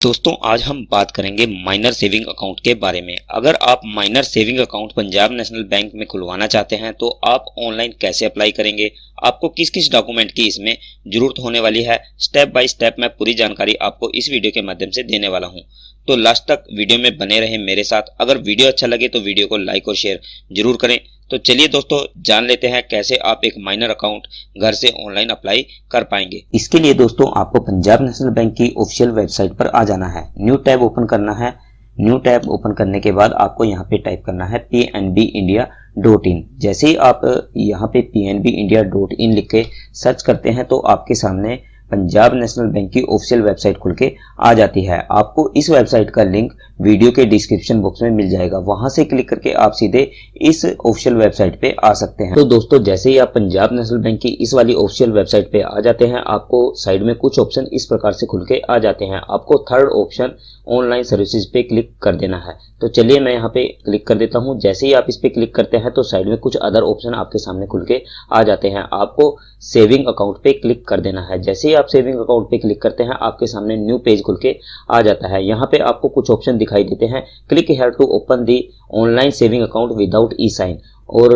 दोस्तों आज हम बात करेंगे माइनर सेविंग अकाउंट के बारे में। अगर आप minor saving account Punjab national bank में खुलवाना चाहते हैं तो आप ऑनलाइन कैसे अप्लाई करेंगे, आपको किस किस डॉक्यूमेंट की इसमें जरूरत होने वाली है, स्टेप बाय स्टेप मैं पूरी जानकारी आपको इस वीडियो के माध्यम से देने वाला हूं। तो लास्ट तक वीडियो में बने रहे मेरे साथ। अगर वीडियो अच्छा लगे तो वीडियो को लाइक और शेयर जरूर करें। तो चलिए दोस्तों जान लेते हैं कैसे आप एक माइनर अकाउंट घर से ऑनलाइन अप्लाई कर पाएंगे। इसके लिए दोस्तों आपको पंजाब नेशनल बैंक की ऑफिशियल वेबसाइट पर आ जाना है, न्यू टैब ओपन करना है। न्यू टैब ओपन करने के बाद आपको यहाँ पे टाइप करना है pnbindia.in। जैसे ही आप यहाँ पे pnbindia.in लिख के सर्च करते हैं तो आपके सामने पंजाब नेशनल बैंक की ऑफिशियल वेबसाइट खुल के आ जाती है। आपको इस वेबसाइट का लिंक वीडियो के डिस्क्रिप्शन बॉक्स में मिल जाएगा, वहां से क्लिक करके आप सीधे इस ऑफिशियल वेबसाइट पे आ सकते हैं। तो दोस्तों जैसे ही आप पंजाब नेशनल बैंक की इस वाली ऑफिशियल वेबसाइट पे आ जाते हैं, आपको साइड में कुछ ऑप्शन इस प्रकार से खुल के आ जाते हैं। आपको थर्ड ऑप्शन ऑनलाइन सर्विसेज पे क्लिक कर देना है। तो चलिए मैं यहाँ पे क्लिक कर देता हूँ। जैसे ही आप इस पे क्लिक करते हैं तो साइड में कुछ अदर ऑप्शन आपके सामने खुल के आ जाते हैं। आपको सेविंग अकाउंट पे क्लिक कर देना है। जैसे ही आप सेविंग अकाउंट पे क्लिक करते हैं आपके सामने न्यू पेज खुल के आ जाता है। यहाँ पे आपको कुछ ऑप्शन दिखाई देते हैं, click here to open the online saving account without e sign. और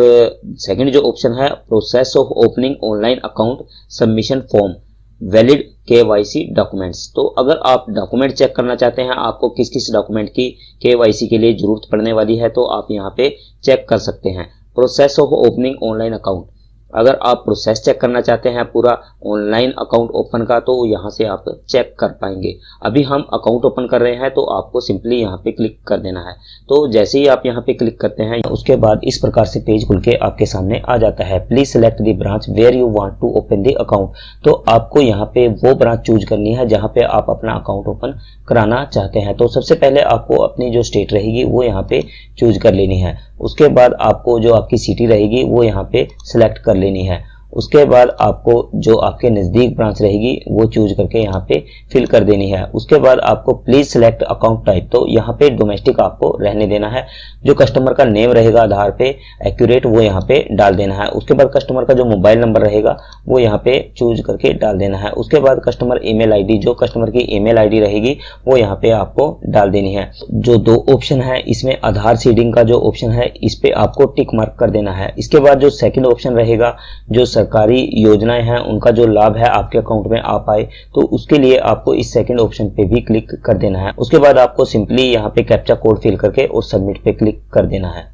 सेकंड जो ऑप्शन है, process of opening online account submission form valid KYC documents. तो अगर आप डॉक्यूमेंट चेक करना चाहते हैं आपको किस किस डॉक्यूमेंट की KYC के लिए जरूरत पड़ने वाली है, तो आप यहाँ पे चेक कर सकते हैं। Process of opening online account, अगर आप प्रोसेस चेक करना चाहते हैं पूरा ऑनलाइन अकाउंट ओपन का तो यहाँ से आप चेक कर पाएंगे। अभी हम अकाउंट ओपन कर रहे हैं तो आपको सिंपली यहाँ पे क्लिक कर देना है। तो जैसे ही आप यहाँ पे क्लिक करते हैं उसके बाद इस प्रकार से पेज खुल के आपके सामने आ जाता है। Please select the branch where you want to open the account. तो आपको यहाँ पे वो ब्रांच चूज करनी है जहाँ पे आप अपना अकाउंट ओपन कराना चाहते हैं। तो सबसे पहले आपको अपनी जो स्टेट रहेगी वो यहाँ पे चूज कर लेनी है। उसके बाद आपको जो आपकी सिटी रहेगी वो यहाँ पे सिलेक्ट कर लेनी है। उसके बाद आपको जो आपके नज़दीक ब्रांच रहेगी वो चूज करके यहाँ पे फिल कर देनी है। उसके बाद आपको प्लीज सिलेक्ट अकाउंट टाइप, तो यहाँ पे डोमेस्टिक आपको रहने देना है। जो कस्टमर का नेम रहेगा आधार पे एक्यूरेट वो यहाँ पे डाल देना है। उसके बाद कस्टमर का जो मोबाइल नंबर रहेगा वो यहाँ पे चूज करके डाल देना है। उसके बाद कस्टमर ईमेल आईडी, जो कस्टमर की ईमेल आईडी रहेगी वो यहाँ पे आपको डाल देनी है। जो दो ऑप्शन है इसमें आधार सीडिंग का जो ऑप्शन है इस पे आपको टिक मार्क कर देना है। इसके बाद जो सेकंड ऑप्शन रहेगा, जो सरकारी योजनाएं हैं उनका जो लाभ है आपके अकाउंट में आ पाए, तो उसके लिए आपको इस सेकंड ऑप्शन पे भी क्लिक कर देना है। उसके बाद आपको सिंपली यहाँ पे कैप्चा कोड फिल करके और सबमिट पे क्लिक कर देना है।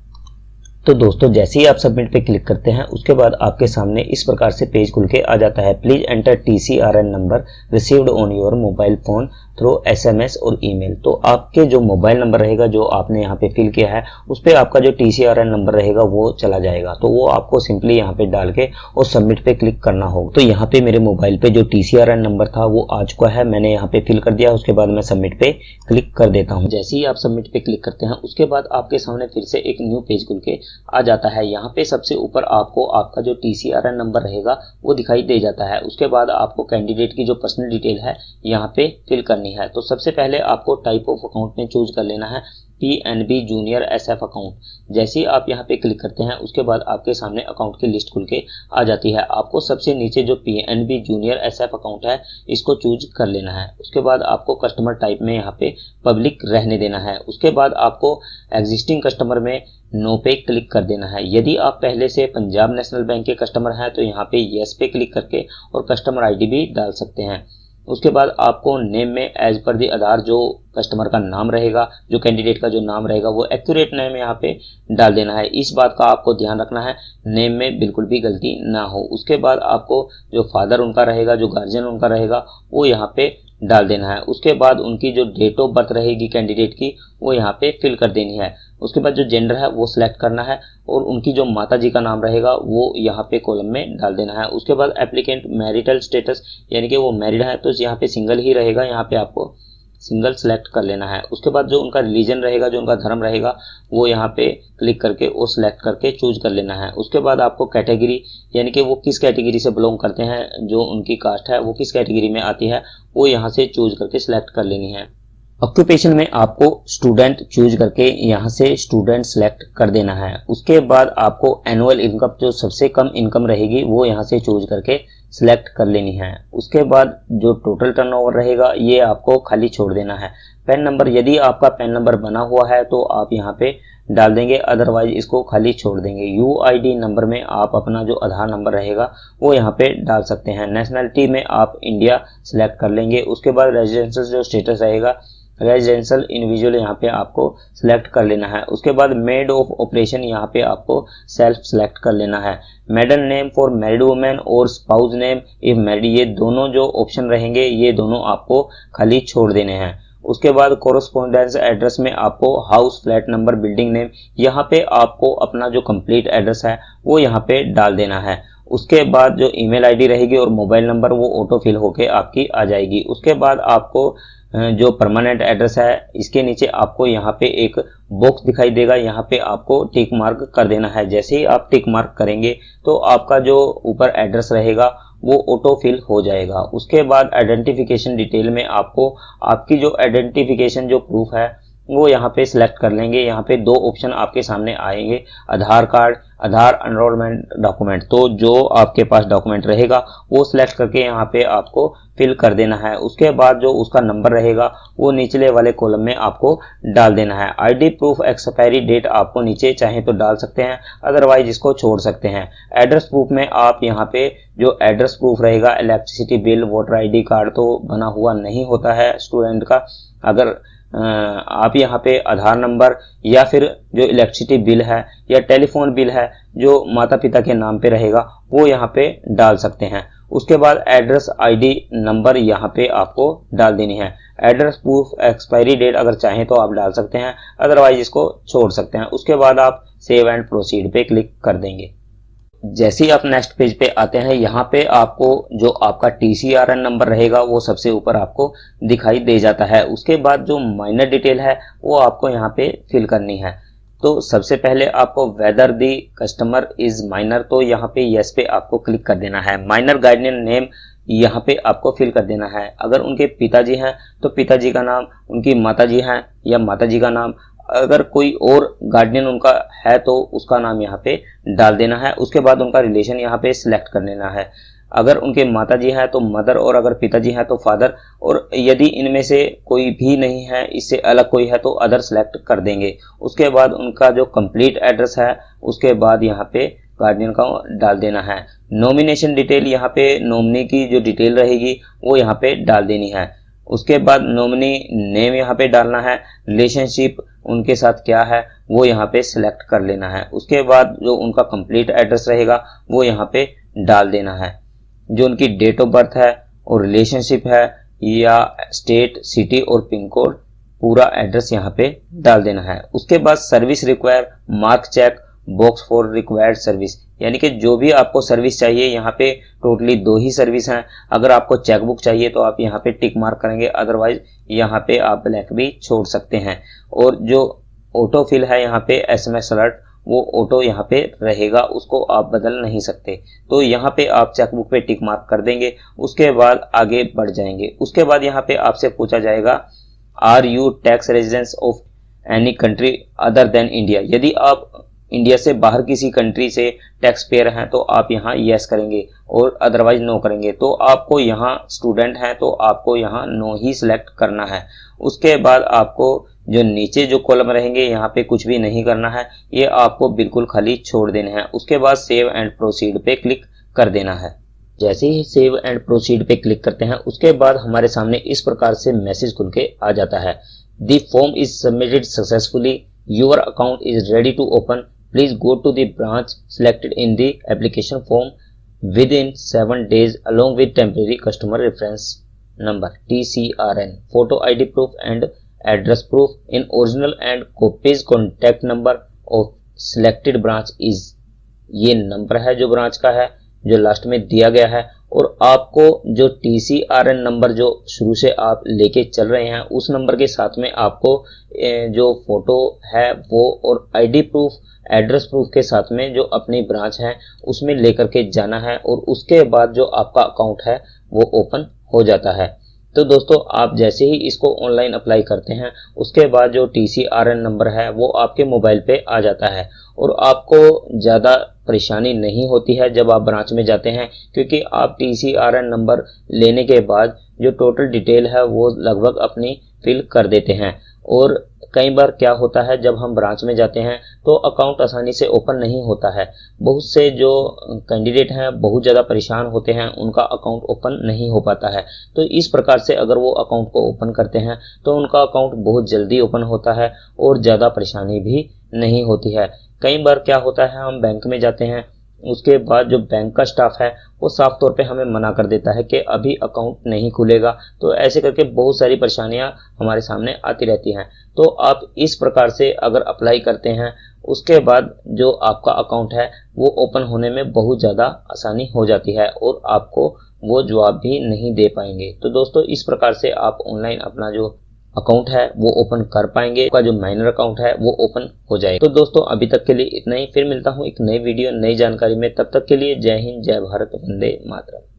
तो दोस्तों जैसे ही आप सबमिट पे क्लिक करते हैं उसके बाद आपके सामने इस प्रकार से पेज खुल के आ जाता है। Please enter TCRN number received on your mobile phone through SMS और ईमेल। तो आपके जो मोबाइल नंबर रहेगा जो आपने यहाँ पे फिल किया है उस पर आपका जो TCRN नंबर रहेगा वो चला जाएगा। तो वो आपको सिंपली यहाँ पे डाल के और सबमिट पे क्लिक करना होगा। तो यहाँ पे मेरे मोबाइल पे जो TCRN नंबर था वो आ चुका है, मैंने यहाँ पे फिल कर दिया। उसके बाद मैं सबमिट पे क्लिक कर देता हूँ। जैसे ही आप सबमिट पे क्लिक करते हैं उसके बाद आपके सामने फिर से एक न्यू पेज खुल के आ जाता है। यहाँ पे सबसे ऊपर आपको आपका जो TCRN नंबर रहेगा वो दिखाई दे जाता है। उसके बाद आपको कैंडिडेट की जो पर्सनल डिटेल है यहाँ पे फिल करनी है। तो सबसे पहले आपको टाइप ऑफ अकाउंट में चूज कर लेना है PNB जूनियर SF अकाउंट। जैसे ही आप यहाँ पे क्लिक करते हैं उसके बाद आपके सामने अकाउंट की लिस्ट खुल के आ जाती है। आपको सबसे नीचे जो PNB जूनियर SF अकाउंट है इसको चूज कर लेना है। उसके बाद आपको कस्टमर टाइप में यहाँ पे पब्लिक रहने देना है। उसके बाद आपको एग्जिस्टिंग कस्टमर में नो पे क्लिक कर देना है। यदि आप पहले से पंजाब नेशनल बैंक के कस्टमर हैं तो यहाँ पे यस पे क्लिक करके और कस्टमर ID भी डाल सकते हैं। उसके बाद आपको नेम में एज पर दी आधार जो कस्टमर का नाम रहेगा, जो कैंडिडेट का जो नाम रहेगा वो एक्यूरेट नेम यहाँ पे डाल देना है। इस बात का आपको ध्यान रखना है नेम में बिल्कुल भी गलती ना हो। उसके बाद आपको जो फादर उनका रहेगा, जो गार्जियन उनका रहेगा वो यहाँ पे डाल देना है। उसके बाद उनकी जो डेट ऑफ बर्थ रहेगी कैंडिडेट की वो यहाँ पे फिल कर देनी है। उसके बाद जो जेंडर है वो सिलेक्ट करना है और उनकी जो माता जी का नाम रहेगा वो यहाँ पे कॉलम में डाल देना है। उसके बाद एप्लीकेंट मैरिटल स्टेटस यानी कि वो मैरिड है तो यहाँ पे सिंगल ही रहेगा, यहाँ पे आपको सिंगल सेलेक्ट कर लेना है। उसके बाद जो उनका रिलीजन रहेगा, जो उनका धर्म रहेगा वो यहाँ पे क्लिक करके और सिलेक्ट करके चूज कर लेना है। उसके बाद आपको कैटेगरी यानी कि वो किस कैटेगरी से बिलोंग करते हैं, जो उनकी कास्ट है वो किस कैटेगरी में आती है वो यहाँ से चूज करके सिलेक्ट कर लेनी है। ऑक्यूपेशन में आपको स्टूडेंट चूज करके यहाँ से स्टूडेंट सेलेक्ट कर देना है। उसके बाद आपको एनुअल इनकम जो सबसे कम इनकम रहेगी वो यहाँ से चूज करके सिलेक्ट कर लेनी है। उसके बाद जो टोटल टर्नओवर रहेगा ये आपको खाली छोड़ देना है। पैन नंबर, यदि आपका पैन नंबर बना हुआ है तो आप यहाँ पे डाल देंगे, अदरवाइज इसको खाली छोड़ देंगे। यूआईडी नंबर में आप अपना जो आधार नंबर रहेगा वो यहाँ पे डाल सकते हैं। नेशनलिटी में आप इंडिया सिलेक्ट कर लेंगे। उसके बाद रेजिडेंशियल जो स्टेटस रहेगा, रेजिडेंशियल इंडिविजुअल यहाँ पे आपको सिलेक्ट कर लेना है। उसके बाद मेड ऑफ ऑपरेशन यहाँ पे आपको सेल्फ सिलेक्ट कर लेना है। Maiden name for married women और स्पाउस नेम इफ मैरिड, ये दोनों जो ऑप्शन रहेंगे ये दोनों आपको खाली छोड़ देने हैं। उसके बाद कोरस्पोंडेंस एड्रेस में आपको house, flat number, building name, यहाँ पे आपको अपना जो कंप्लीट एड्रेस है वो यहाँ पे डाल देना है। उसके बाद जो ईमेल आईडी रहेगी और मोबाइल नंबर वो ऑटो फिल होके आपकी आ जाएगी। उसके बाद आपको जो परमानेंट एड्रेस है इसके नीचे आपको यहाँ पे एक बॉक्स दिखाई देगा, यहाँ पे आपको टिक मार्क कर देना है। जैसे ही आप टिक मार्क करेंगे तो आपका जो ऊपर एड्रेस रहेगा वो ऑटो फिल हो जाएगा। उसके बाद आइडेंटिफिकेशन डिटेल में आपको आपकी जो आइडेंटिफिकेशन जो प्रूफ है वो यहाँ पे सिलेक्ट कर लेंगे। यहाँ पे दो ऑप्शन आपके सामने आएंगे, आधार कार्ड, आधार एनरोलमेंट डॉक्यूमेंट। तो जो आपके पास डॉक्यूमेंट रहेगा वो सिलेक्ट करके यहाँ पे आपको फिल कर देना है। उसके बाद जो उसका नंबर रहेगा वो निचले वाले कॉलम में आपको डाल देना है। आईडी प्रूफ एक्सपायरी डेट आपको नीचे चाहे तो डाल सकते हैं, अदरवाइज इसको छोड़ सकते हैं। एड्रेस प्रूफ में आप यहाँ पे जो एड्रेस प्रूफ रहेगा, electricity bill, voter ID card तो बना हुआ नहीं होता है स्टूडेंट का। अगर आप यहाँ पे आधार नंबर या फिर जो इलेक्ट्रिसिटी बिल है या टेलीफोन बिल है जो माता पिता के नाम पे रहेगा वो यहाँ पे डाल सकते हैं। उसके बाद एड्रेस आईडी नंबर यहाँ पे आपको डाल देनी है। एड्रेस प्रूफ एक्सपायरी डेट अगर चाहें तो आप डाल सकते हैं, अदरवाइज इसको छोड़ सकते हैं। उसके बाद आप सेव एंड प्रोसीड पे क्लिक कर देंगे। जैसे ही आप नेक्स्ट पेज पे आते हैं, यहाँ पे आपको जो आपका TCRN नंबर रहेगा वो सबसे ऊपर आपको दिखाई दे जाता है। उसके बाद जो माइनर डिटेल है वो आपको यहाँ पे फिल करनी है। तो सबसे पहले आपको weather the customer is minor, तो यहाँ पे यस पे आपको क्लिक कर देना है। माइनर गार्डियन नेम यहाँ पे आपको फिल कर देना है। अगर उनके पिताजी हैं तो पिताजी का नाम, उनकी माताजी हैं या माताजी का नाम, अगर कोई और गार्डियन उनका है तो उसका नाम यहाँ पे डाल देना है। उसके बाद उनका रिलेशन यहाँ पे सिलेक्ट कर लेना है। अगर उनके माताजी हैं तो मदर, और अगर पिताजी हैं तो फादर, और यदि इनमें से कोई भी नहीं है, इससे अलग कोई है तो अदर सेलेक्ट कर देंगे। उसके बाद उनका जो कंप्लीट एड्रेस है उसके बाद यहाँ पे गार्डियन का डाल देना है। नॉमिनेशन डिटेल, यहाँ पे नॉमिनी की जो डिटेल रहेगी वो यहाँ पे डाल देनी है। उसके बाद नॉमिनी नेम यहाँ पे डालना है। रिलेशनशिप उनके साथ क्या है वो यहाँ पे सिलेक्ट कर लेना है। उसके बाद जो उनका कंप्लीट एड्रेस रहेगा वो यहाँ पे डाल देना है। जो उनकी डेट ऑफ बर्थ है और रिलेशनशिप है या स्टेट, सिटी और पिन कोड, पूरा एड्रेस यहाँ पे डाल देना है। उसके बाद service require, mark check box for required service, यानी कि जो भी आपको सर्विस चाहिए, यहाँ पे टोटली 2 ही सर्विस हैं। अगर आपको चेकबुक चाहिए तो आप यहाँ पे टिक मार्क करेंगे, अदरवाइज यहाँ पे आप ब्लैक भी छोड़ सकते हैं। और जो ऑटो फिल है यहाँ पे SMS अलर्ट, वो ऑटो यहाँ पे रहेगा, उसको आप बदल नहीं सकते। तो यहाँ पे आप चेकबुक पे टिक मार्क कर देंगे। उसके बाद आगे बढ़ जाएंगे। उसके बाद यहाँ पे आपसे पूछा जाएगा are you tax residence of any country other than India. यदि आप इंडिया से बाहर किसी कंट्री से टैक्स पेयर हैं तो आप यहाँ यस करेंगे और अदरवाइज नो करेंगे। तो आपको यहाँ स्टूडेंट हैं तो आपको यहाँ नो ही सिलेक्ट करना है। उसके बाद आपको जो नीचे जो कॉलम रहेंगे यहाँ पे कुछ भी नहीं करना है, ये आपको बिल्कुल खाली छोड़ देने हैं। उसके बाद सेव एंड प्रोसीड पे क्लिक कर देना है। जैसे ही सेव एंड प्रोसीड पे क्लिक करते हैं उसके बाद हमारे सामने इस प्रकार से मैसेज खुल के आ जाता है। The form is submitted successfully, your account is ready to open, please go to the branch selected in the application form within 7 days along with temporary customer reference number TCRN, photo ID proof and address proof in original and copies contact number of selected branch is, ये number है जो branch का है जो last में दिया गया है। और आपको जो TCRN नंबर जो शुरू से आप लेके चल रहे हैं उस नंबर के साथ में आपको जो फोटो है वो और आईडी प्रूफ, एड्रेस प्रूफ के साथ में जो अपनी ब्रांच है उसमें लेकर के जाना है और उसके बाद जो आपका अकाउंट है वो ओपन हो जाता है। तो दोस्तों आप जैसे ही इसको ऑनलाइन अप्लाई करते हैं उसके बाद जो TCRN नंबर है वो आपके मोबाइल पे आ जाता है और आपको ज़्यादा परेशानी नहीं होती है जब आप ब्रांच में जाते हैं, क्योंकि आप TCRN नंबर लेने के बाद जो टोटल डिटेल है वो लगभग अपनी फिल कर देते हैं। और कई बार क्या होता है, जब हम ब्रांच में जाते हैं तो अकाउंट आसानी से ओपन नहीं होता है। बहुत से जो कैंडिडेट हैं बहुत ज़्यादा परेशान होते हैं, उनका अकाउंट ओपन नहीं हो पाता है। तो इस प्रकार से अगर वो अकाउंट को ओपन करते हैं तो उनका अकाउंट बहुत जल्दी ओपन होता है और ज़्यादा परेशानी भी नहीं होती है। कई बार क्या होता है, हम बैंक में जाते हैं, उसके बाद जो बैंक का स्टाफ है वो साफ तौर पे हमें मना कर देता है कि अभी अकाउंट नहीं खुलेगा। तो ऐसे करके बहुत सारी परेशानियां हमारे सामने आती रहती हैं। तो आप इस प्रकार से अगर अप्लाई करते हैं, उसके बाद जो आपका अकाउंट है वो ओपन होने में बहुत ज़्यादा आसानी हो जाती है और आपको वो जवाब भी नहीं दे पाएंगे। तो दोस्तों, इस प्रकार से आप ऑनलाइन अपना जो अकाउंट है वो ओपन कर पाएंगे, आपका जो माइनर अकाउंट है वो ओपन हो जाएगा। तो दोस्तों, अभी तक के लिए इतना ही। फिर मिलता हूँ एक नई वीडियो नई जानकारी में। तब तक के लिए जय हिंद, जय भारत, वंदे मातरम।